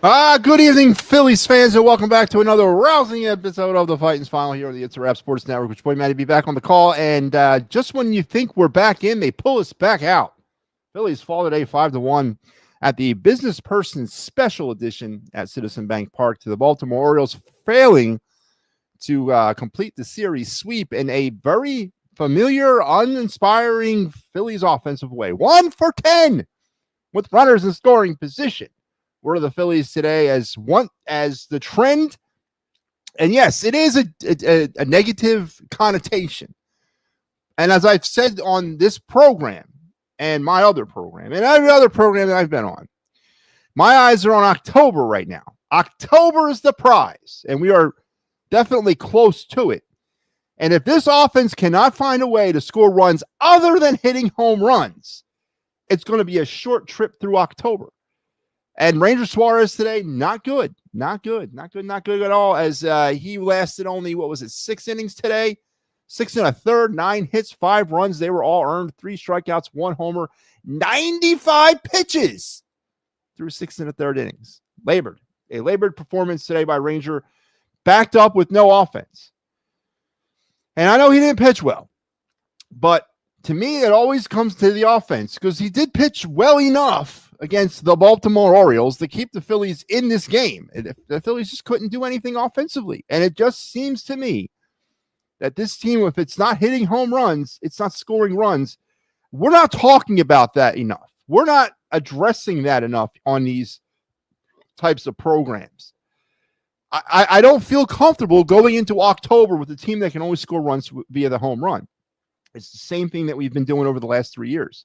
Good evening, Phillies fans, and welcome back to another rousing episode of the Fighting's Final here on the It's a Wrap Sports Network. Which boy, Matty, be back on the call, and just when you think we're back in, they pull us back out. Phillies fall today 5-1 at the Business Person Special Edition at Citizen Bank Park to the Baltimore Orioles, failing to complete the series sweep in a very familiar, uninspiring Phillies offensive way. 1 for 10 with runners in scoring position. Were the Phillies today as the trend, and yes, it is a negative connotation. And as I've said on this program and my other program and every other program that I've been on, my eyes are on October right now. October is the prize, and we are definitely close to it. And if this offense cannot find a way to score runs other than hitting home runs, it's going to be a short trip through October. And Ranger Suarez today, not good at all, as he lasted only, 6 innings today, 6 1/3, 9 hits, 5 runs. They were all earned, 3 strikeouts, 1 homer, 95 pitches through 6 1/3 innings. A labored performance today by Ranger, backed up with no offense. And I know he didn't pitch well, but to me, it always comes to the offense, because he did pitch well enough against the Baltimore Orioles to keep the Phillies in this game. The Phillies just couldn't do anything offensively. And it just seems to me that this team, if it's not hitting home runs, it's not scoring runs. We're not talking about that enough. We're not addressing that enough on these types of programs. I don't feel comfortable going into October with a team that can only score runs via the home run. It's the same thing that we've been doing over the last 3 years.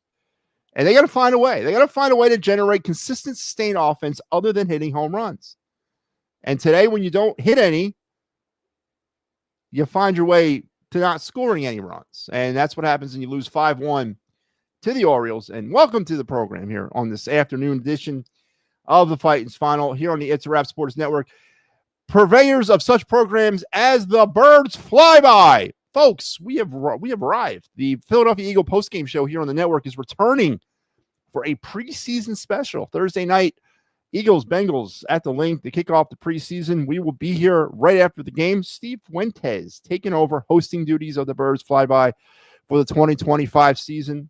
And they got to find a way. They got to find a way to generate consistent, sustained offense other than hitting home runs. And today, when you don't hit any, you find your way to not scoring any runs. And that's what happens when you lose 5-1 to the Orioles. And welcome to the program here on this afternoon edition of the Fighting's Final here on the It's a Wrap Sports Network. Purveyors of such programs as the Birds Flyby. Folks, we have arrived. The Philadelphia Eagle postgame show here on the network is returning for a preseason special. Thursday night, Eagles-Bengals at the Link to kick off the preseason. We will be here right after the game. Steve Fuentes taking over hosting duties of the Birds Flyby for the 2025 season.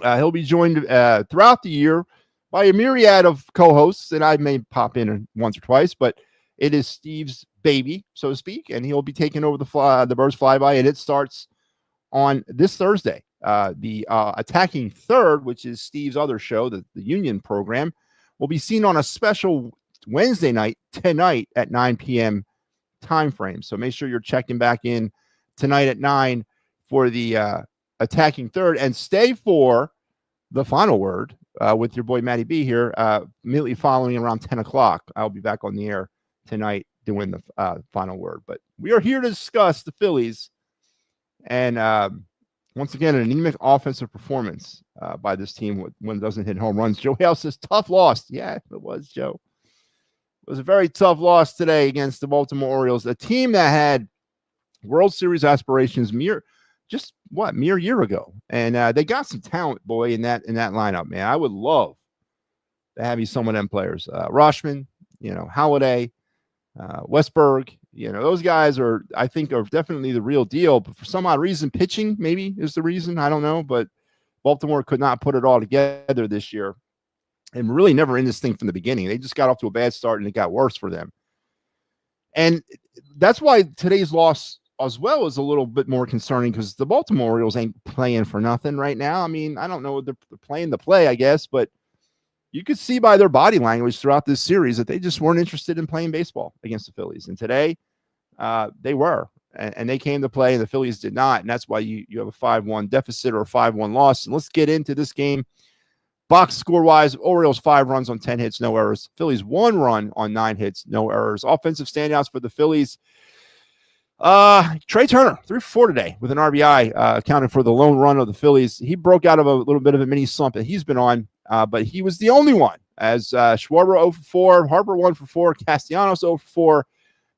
He'll be joined throughout the year by a myriad of co-hosts, and I may pop in once or twice, but it is Steve's baby, so to speak, and he'll be taking over the Birds Flyby, and it starts on this Thursday. The Attacking Third, which is Steve's other show, the Union program, will be seen on a special Wednesday night tonight at 9 p.m. time frame. So make sure you're checking back in tonight at 9 for the Attacking Third, and stay for the Final Word with your boy Matty B here immediately following around 10 o'clock. I'll be back on the air tonight doing the Final Word. But we are here to discuss the Phillies and once again, an anemic offensive performance by this team when it doesn't hit home runs. Joe Hale says, tough loss. Yeah, it was, Joe. It was a very tough loss today against the Baltimore Orioles, a team that had World Series aspirations mere year ago. And they got some talent, boy, in that lineup, man. I would love to have you some of them players. Rashman, Halladay, Westberg, those guys are definitely the real deal. But for some odd reason, pitching maybe is the reason. I don't know. But Baltimore could not put it all together this year and really never in this thing from the beginning. They just got off to a bad start and it got worse for them. And that's why today's loss as well is a little bit more concerning, because the Baltimore Orioles ain't playing for nothing right now. I mean, I don't know. They're playing the play, I guess, but you could see by their body language throughout this series that they just weren't interested in playing baseball against the Phillies. And today they were, and they came to play, and the Phillies did not. And that's why you have a 5-1 deficit or a 5-1 loss. And let's get into this game. Box score-wise, Orioles 5 runs on 10 hits, no errors. Phillies 1 run on 9 hits, no errors. Offensive standouts for the Phillies. Trey Turner, 3 for 4 today with an RBI, accounted for the lone run of the Phillies. He broke out of a little bit of a mini slump that he's been on. But he was the only one, as Schwarber 0 for 4, Harper 1 for 4, Castellanos 0 for 4,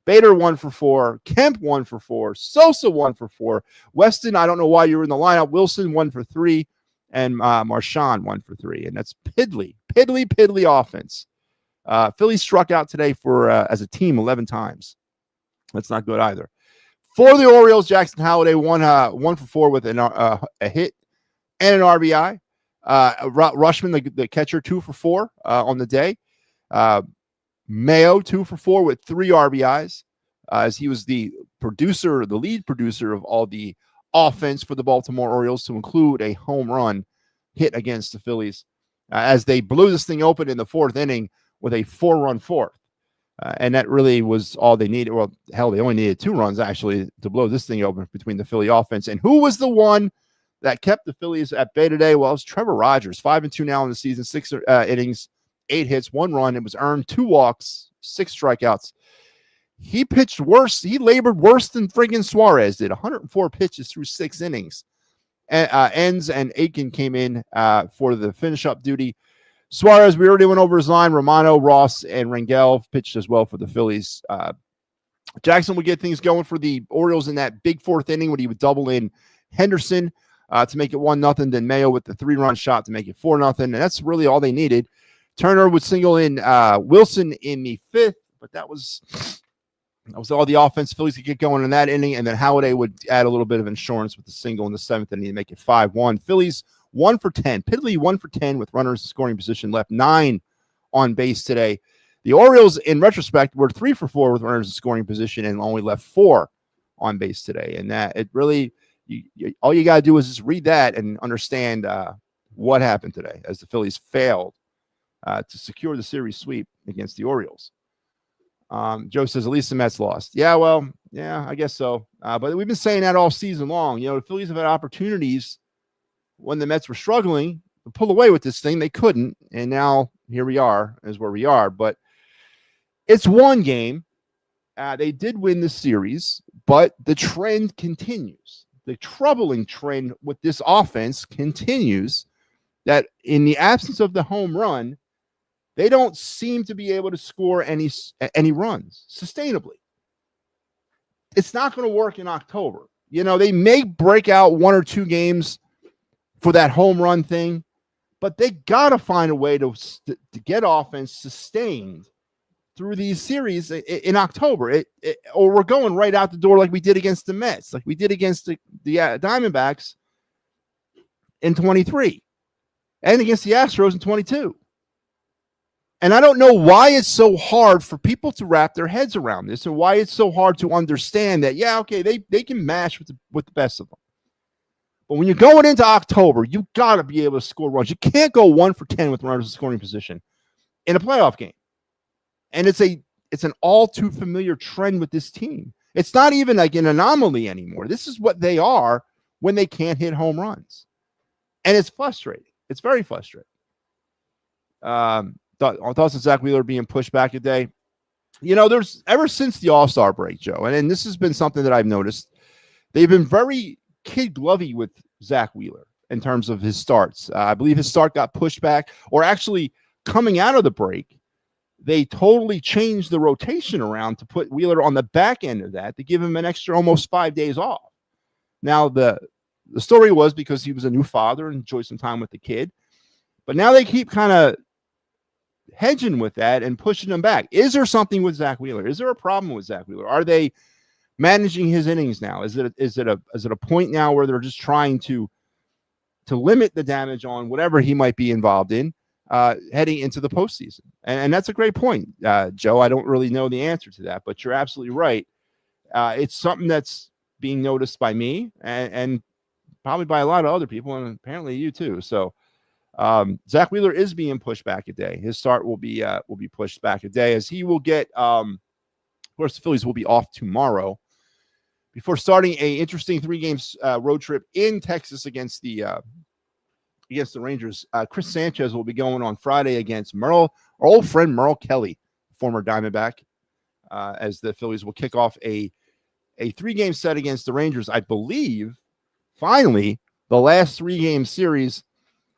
Bader 1 for 4, Kemp 1 for 4, Sosa 1 for 4, Weston, I don't know why you were in the lineup, Wilson 1 for 3, and Marchand 1 for 3. And that's piddly offense Phillies struck out today for as a team 11 times. That's not good either. For the Orioles, Jackson Holliday one for 4 with a hit and an RBI. Rushman, the catcher, 2 for 4 on the day. Mayo, 2 for 4 with 3 RBIs, as he was the lead producer of all the offense for the Baltimore Orioles, to include a home run hit against the Phillies, as they blew this thing open in the 4th inning with a 4-run fourth. And that really was all they needed. Well, hell, they only needed 2 runs, actually, to blow this thing open between the Philly offense. And who was the one that kept the Phillies at bay today? Well, it was Trevor Rogers, 5-2 now in the season, 6 innings, 8 hits, 1 run. It was earned, 2 walks, 6 strikeouts. He pitched worse. He labored worse than friggin' Suarez did. 104 pitches through 6 innings. Enns and Aiken came in for the finish-up duty. Suarez, we already went over his line. Romano, Ross, and Rangel pitched as well for the Phillies. Jackson would get things going for the Orioles in that big 4th inning when he would double in Henderson to make it 1-0. Then Mayo with the 3-run shot to make it 4-0. And that's really all they needed. Turner would single in Wilson in the 5th, but that was all the offense Phillies could get going in that inning. And then Halliday would add a little bit of insurance with the single in the 7th inning to make it 5-1. Phillies 1 for 10. Piddly 1 for 10 with runners in scoring position, left 9 on base today. The Orioles, in retrospect, were 3 for 4 with runners in scoring position and only left 4 on base today. And that it really, all you got to do is just read that and understand what happened today, as the Phillies failed to secure the series sweep against the Orioles. Joe says, at least the Mets lost. Yeah, well, yeah, I guess so. But we've been saying that all season long. The Phillies have had opportunities when the Mets were struggling to pull away with this thing. They couldn't. And now here we are, is where we are. But it's one game. They did win the series, but the trend continues. The troubling trend with this offense continues, that in the absence of the home run, they don't seem to be able to score any runs sustainably. It's not going to work in October. They may break out 1 or 2 games for that home run thing, but they got to find a way to get offense sustained through these series in October, or we're going right out the door like we did against the Mets, like we did against the Diamondbacks in 23 and against the Astros in 22. And I don't know why it's so hard for people to wrap their heads around this, and why it's so hard to understand that, yeah, okay, they can match with the best of them. But when you're going into October, you got to be able to score runs. You can't go 1 for 10 with runners in scoring position in a playoff game. And it's an all too familiar trend with this team. It's not even like an anomaly anymore. This is what they are when they can't hit home runs. And it's frustrating. It's very frustrating. Thoughts on Zach Wheeler being pushed back a day. There's ever since the All-Star break, Joe, and this has been something that I've noticed, they've been very kid-glovey with Zach Wheeler in terms of his starts. I believe his start got pushed back, or actually coming out of the break, they totally changed the rotation around to put Wheeler on the back end of that to give him an extra almost 5 days off. Now, the story was because he was a new father and enjoyed some time with the kid. But now they keep kind of hedging with that and pushing him back. Is there something with Zach Wheeler? Is there a problem with Zach Wheeler? Are they managing his innings now? Is it a point now where they're just trying to limit the damage on whatever he might be involved in heading into the postseason? And that's a great point, Joe. I don't really know the answer to that, but you're absolutely right. It's something that's being noticed by me and probably by a lot of other people, and apparently you too. So Zach Wheeler is being pushed back a day. His start will be pushed back a day, as he will get. Of course, the Phillies will be off tomorrow before starting a interesting 3-game road trip in Texas against the Rangers. Chris Sanchez will be going on Friday against our old friend Merle Kelly, former Diamondback, as the Phillies will kick off a 3-game set against the Rangers. I believe, finally, the last 3-game series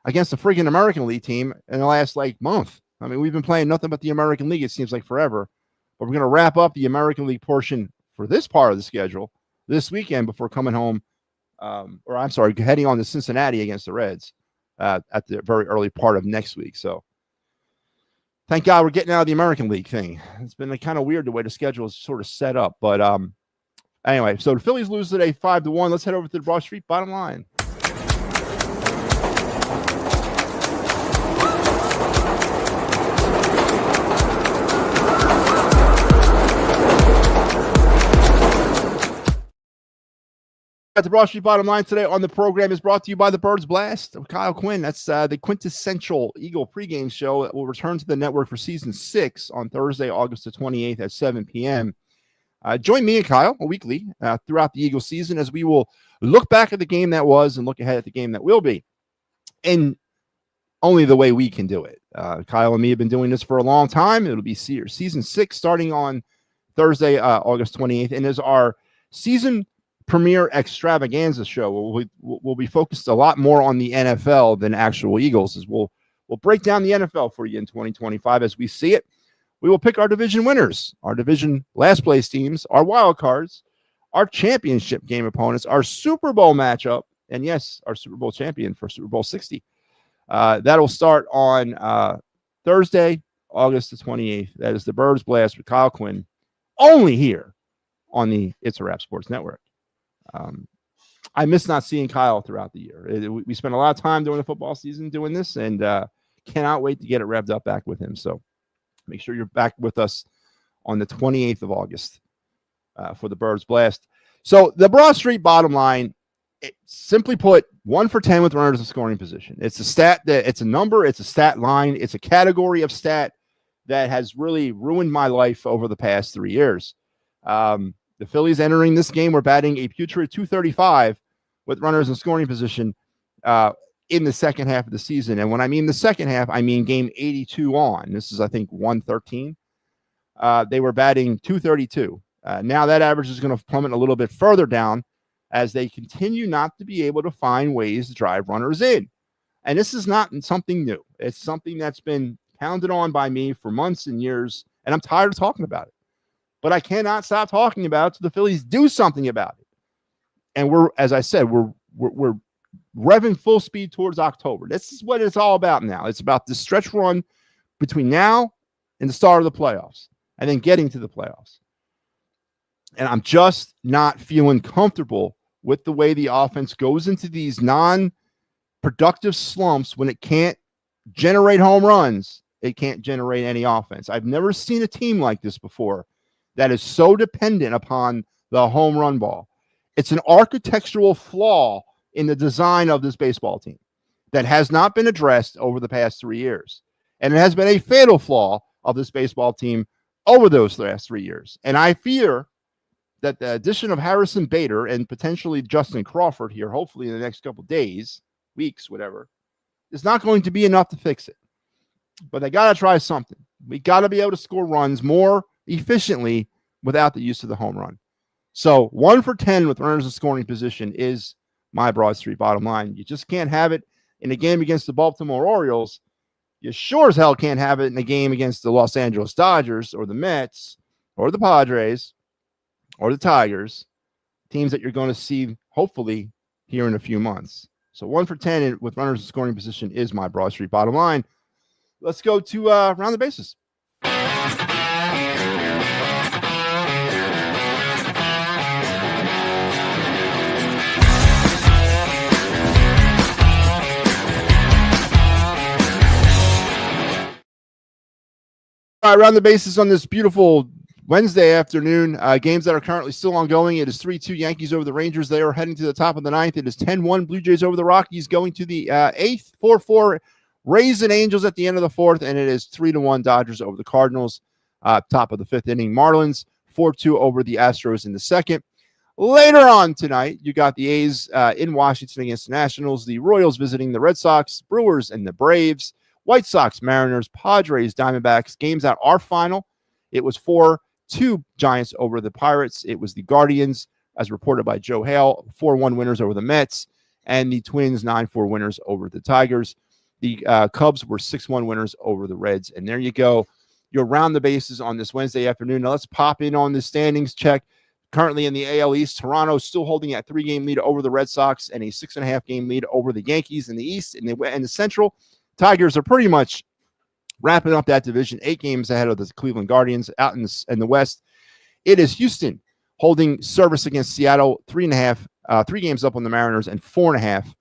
against the freaking American League team in the last month. I mean, we've been playing nothing but the American League, it seems like forever. But we're going to wrap up the American League portion for this part of the schedule this weekend before coming home, heading on to Cincinnati against the Reds at the very early part of next week. So thank God we're getting out of the American League thing. It's been kind of weird the way the schedule is sort of set up. But anyway, so the Phillies lose today 5-1. Let's head over to the Broad Street bottom line. At the Broad Street bottom line today on the program is brought to you by the Birds Blast of Kyle Quinn. That's the quintessential Eagle pregame show that will return to the network for season 6 on Thursday, August the 28th at 7 p.m. Join me and Kyle weekly throughout the Eagle season as we will look back at the game that was and look ahead at the game that will be, and only the way we can do it. Kyle and me have been doing this for a long time. It'll be season 6 starting on Thursday, August 28th, and is our season premiere extravaganza show. We'll be focused a lot more on the NFL than actual Eagles, as we'll break down the NFL for you in 2025 as we see it. We will pick our division winners, our division last place teams, our wild cards, our championship game opponents, our Super Bowl matchup, and yes, our Super Bowl champion for Super Bowl 60. That'll start on Thursday, August the 28th. That is the Birds Blast with Kyle Quinn, only here on the It's a Wrap Sports Network. I miss not seeing Kyle throughout the year. We spent a lot of time during the football season doing this, and cannot wait to get it revved up back with him. So make sure you're back with us on the 28th of August for the Birds Blast. So the Broad Street bottom line, simply put, 1 for 10 with runners in scoring position. It's a stat it's a number, it's a stat line, it's a category of stat that has really ruined my life over the past 3 years. The Phillies entering this game were batting a putrid 235 with runners in scoring position in the second half of the season. And when I mean the second half, I mean game 82 on. This is, I think, 113. They were batting 232. Now that average is going to plummet a little bit further down as they continue not to be able to find ways to drive runners in. And this is not something new. It's something that's been pounded on by me for months and years, and I'm tired of talking about it. But I cannot stop talking about it so the Phillies do something about it. And we're, as I said, we're revving full speed towards October. This is what it's all about now. It's about the stretch run between now and the start of the playoffs, and then getting to the playoffs. And I'm just not feeling comfortable with the way the offense goes into these non-productive slumps when it can't generate home runs. It can't generate any offense. I've never seen a team like this before that is so dependent upon the home run ball. It's an architectural flaw in the design of this baseball team that has not been addressed over the past 3 years. And it has been a fatal flaw of this baseball team over those last 3 years. And I fear that the addition of Harrison Bader and potentially Justin Crawford here, hopefully in the next couple of days, weeks, whatever, is not going to be enough to fix it. But they got to try something. We got to be able to score runs more efficiently without the use of the home run. So 1 for 10 with runners in scoring position is my Broad Street bottom line. You just can't have it in a game against the Baltimore Orioles. You sure as hell can't have it in a game against the Los Angeles Dodgers or the Mets or the Padres or the Tigers, teams that you're going to see hopefully here in a few months. So 1 for 10 with runners in scoring position is my Broad Street bottom line. Let's go to round the bases. All right, round the bases on this beautiful Wednesday afternoon. Games that are currently still ongoing. It is 3-2 Yankees over the Rangers. They are heading to the top of the ninth. It is 10-1 Blue Jays over the Rockies, going to the eighth. 4-4 Rays and Angels at the end of the fourth, and it is 3-1 Dodgers over the Cardinals. Top of the fifth inning, Marlins 4-2 over the Astros in the second. Later on tonight, you got the A's in Washington against the Nationals, the Royals visiting the Red Sox, Brewers and the Braves, White Sox, Mariners, Padres, Diamondbacks. Games that are final. It was 4-2 Giants over the Pirates. It was the Guardians, as reported by Joe Hale, 4-1 winners over the Mets, and the Twins 9-4 winners over the Tigers. The Cubs were 6-1 winners over the Reds. And there you go. You're round the bases on this Wednesday afternoon. Now let's pop in on the standings check. Currently in the AL East, Toronto still holding a 3-game lead over the Red Sox and a 6.5-game lead over the Yankees in the East. In the Central, Tigers are pretty much Wrapping up that division, 8 games ahead of the Cleveland Guardians. Out in the West, it is Houston holding service against Seattle, 3.5, 3 games up on the Mariners, and 4.5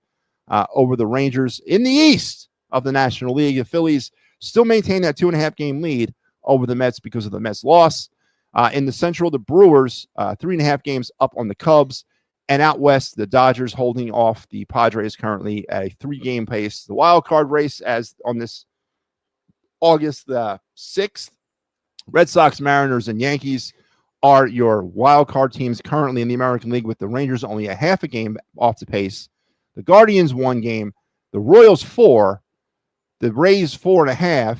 over the Rangers. In the East of the National League, the Phillies still maintain that 2.5 game lead over the Mets because of the Mets loss. In the Central, the Brewers, 3.5 games up on the Cubs. And out West, the Dodgers holding off the Padres currently at a 3-game pace. The wild card race, as on this August the 6th, Red Sox, Mariners, and Yankees are your wild card teams currently in the American League, with the Rangers only a half a game off the pace. The Guardians 1 game, the Royals 4, the Rays 4.5,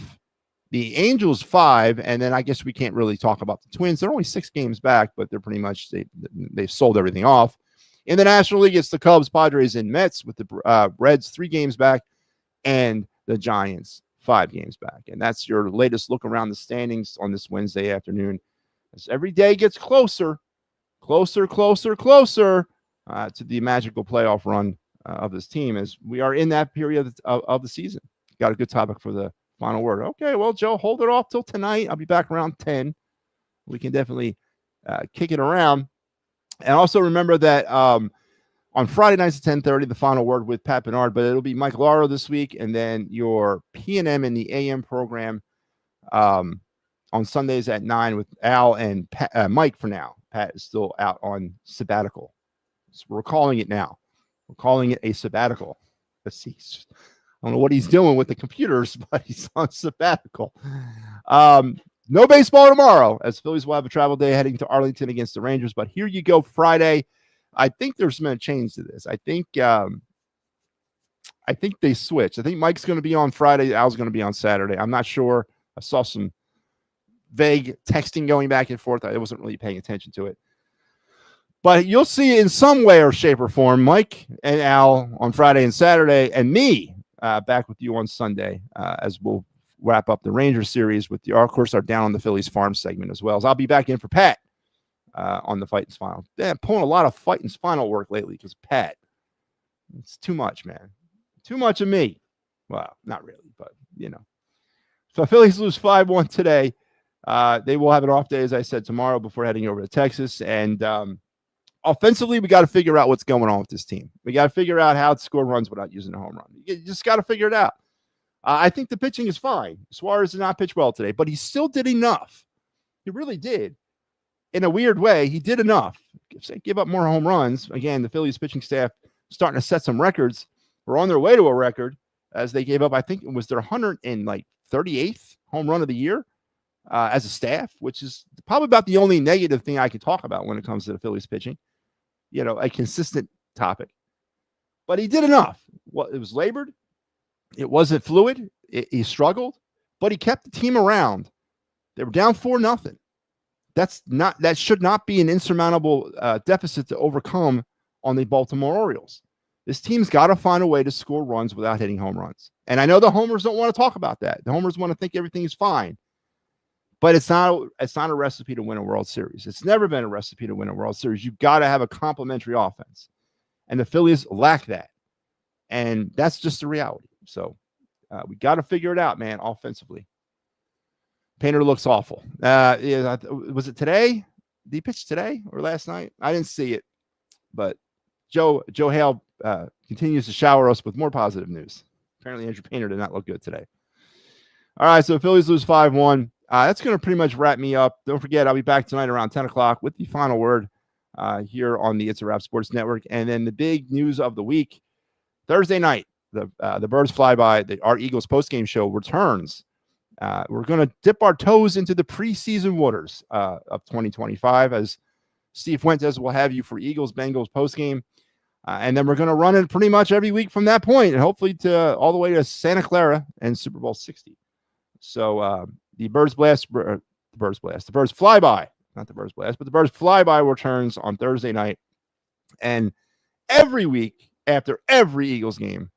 the Angels 5, and then I guess we can't really talk about the Twins. They're only 6 games back, but they're pretty much they've sold everything off. In the National League, it's the Cubs, Padres, and Mets, with the Reds 3 games back, and the Giants 5 games back. And that's your latest look around the standings on this Wednesday afternoon. As every day gets closer to the magical playoff run of this team, as we are in that period of the season. Got a good topic for the final word. Okay, well, Joe, hold it off till tonight. I'll be back around 10. We can definitely kick it around. And also remember that on Friday nights at 10:30, the final word with Pat Bernard, but it'll be Mike Lauro this week, and then your P&M in the AM program on Sundays at 9 with Al and Mike for now. Pat is still out on sabbatical. So we're calling it now. We're calling it a sabbatical. Let's see. I don't know what he's doing with the computers, but he's on sabbatical. No baseball tomorrow, as Phillies will have a travel day heading to Arlington against the Rangers. But here you go, Friday. I think there's been a change to this. I think they switched. I think Mike's going to be on Friday. Al's going to be on Saturday. I'm not sure. I saw some vague texting going back and forth. I wasn't really paying attention to it. But you'll see in some way or shape or form Mike and Al on Friday and Saturday, and me back with you on Sunday as we'll wrap up the Rangers series with of course, our Down on the Phillies farm segment as well. As I'll be back in for Pat on the Fight and Final. Damn, pulling a lot of Fight and Final work lately because Pat, it's too much, man. Too much of me. Well, not really, but you know. So Phillies lose 5-1 today. They will have an off day, as I said, tomorrow before heading over to Texas. And offensively, we got to figure out what's going on with this team. We got to figure out how to score runs without using a home run. You just got to figure it out. I think the pitching is fine. Suarez did not pitch well today, but he still did enough. He really did. In a weird way, he did enough. Give up more home runs. Again, the Phillies pitching staff starting to set some records. We're on their way to a record as they gave up, I think it was their 138th home run of the year as a staff, which is probably about the only negative thing I can talk about when it comes to the Phillies pitching. You know, a consistent topic. But he did enough. Well, it was labored. It wasn't fluid. He struggled, but he kept the team around. They were down 4-0. That should not be an insurmountable deficit to overcome on the Baltimore Orioles. This team's got to find a way to score runs without hitting home runs. And I know the homers don't want to talk about that. The homers want to think everything is fine. But it's not a recipe to win a World Series. It's never been a recipe to win a World Series. You've got to have a complementary offense. And the Phillies lack that. And that's just the reality. So we got to figure it out, man, offensively. Painter looks awful. Was it today? Did he pitch today or last night? I didn't see it. But Joe Hale continues to shower us with more positive news. Apparently, Andrew Painter did not look good today. All right, so Phillies lose 5-1. That's going to pretty much wrap me up. Don't forget, I'll be back tonight around 10 o'clock with the final word here on the It's a Wrap Sports Network. And then the big news of the week, Thursday night, the Birds Fly By, our Eagles postgame show returns. We're going to dip our toes into the preseason waters of 2025 as Steve Fuentes will have you for Eagles-Bengals postgame. And then we're going to run it pretty much every week from that point, and hopefully to all the way to Santa Clara and Super Bowl 60. So the Birds Fly By, not the Birds Blast, but the Birds Fly By returns on Thursday night. And every week after every Eagles game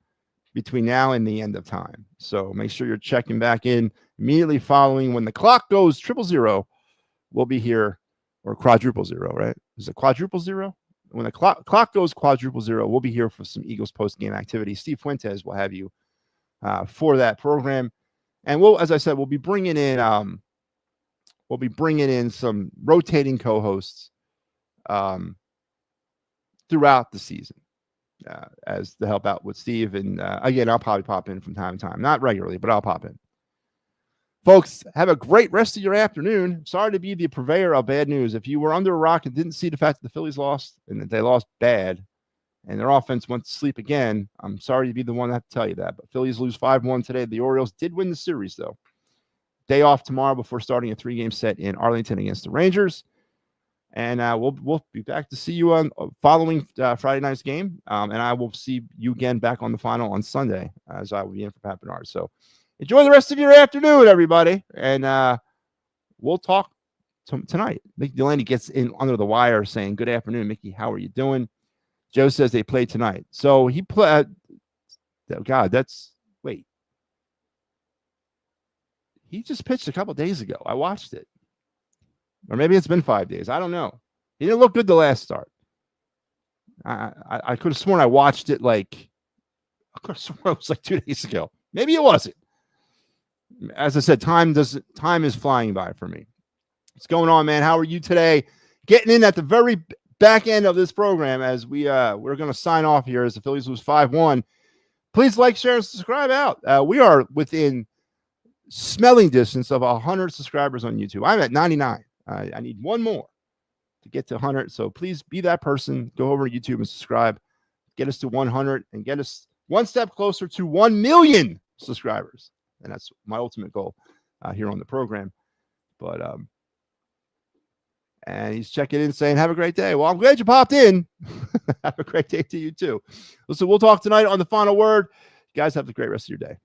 between now and the end of time. So make sure you're checking back in immediately following when the clock goes 000. We'll be here, or quadruple zero, right? Is it quadruple zero? When the clock goes quadruple zero, we'll be here for some Eagles post-game activity. Steve Fuentes will have you for that program. And we'll, as I said, we'll be bringing in some rotating co-hosts throughout the season as to help out with Steve. And again, I'll probably pop in from time to time, not regularly, but I'll pop in. Folks, have a great rest of your afternoon. Sorry to be the purveyor of bad news. If you were under a rock and didn't see the fact that the Phillies lost and that they lost bad and their offense went to sleep again, I'm sorry to be the one to have to tell you that. But Phillies lose 5-1 today. The Orioles did win the series, though. Day off tomorrow before starting a 3-game set in Arlington against the Rangers. And we'll be back to see you on following Friday night's game. And I will see you again back on the final on Sunday as I will be in for Pat Bernard. So enjoy the rest of your afternoon, everybody. And we'll talk tonight. Mickey Delaney gets in under the wire saying, "Good afternoon, Mickey. How are you doing?" Joe says they play tonight. So he played. God, wait. He just pitched a couple days ago. I watched it. Or maybe it's been 5 days. I don't know. He didn't look good the last start. I could have sworn I watched it I could have sworn it was like 2 days ago. Maybe it wasn't. As I said, time is flying by for me. What's going on, man? How are you today? Getting in at the very back end of this program as we're going to sign off here as the Phillies lose 5-1. Please like, share, and subscribe out. We are within smelling distance of 100 subscribers on YouTube. I'm at 99. I need one more to get to 100. So please be that person. Go over to YouTube and subscribe. Get us to 100 and get us one step closer to 1 million subscribers. And that's my ultimate goal here on the program. But and he's checking in saying, "Have a great day." Well, I'm glad you popped in. Have a great day to you too. Listen, we'll talk tonight on The Final Word. You guys have a great rest of your day.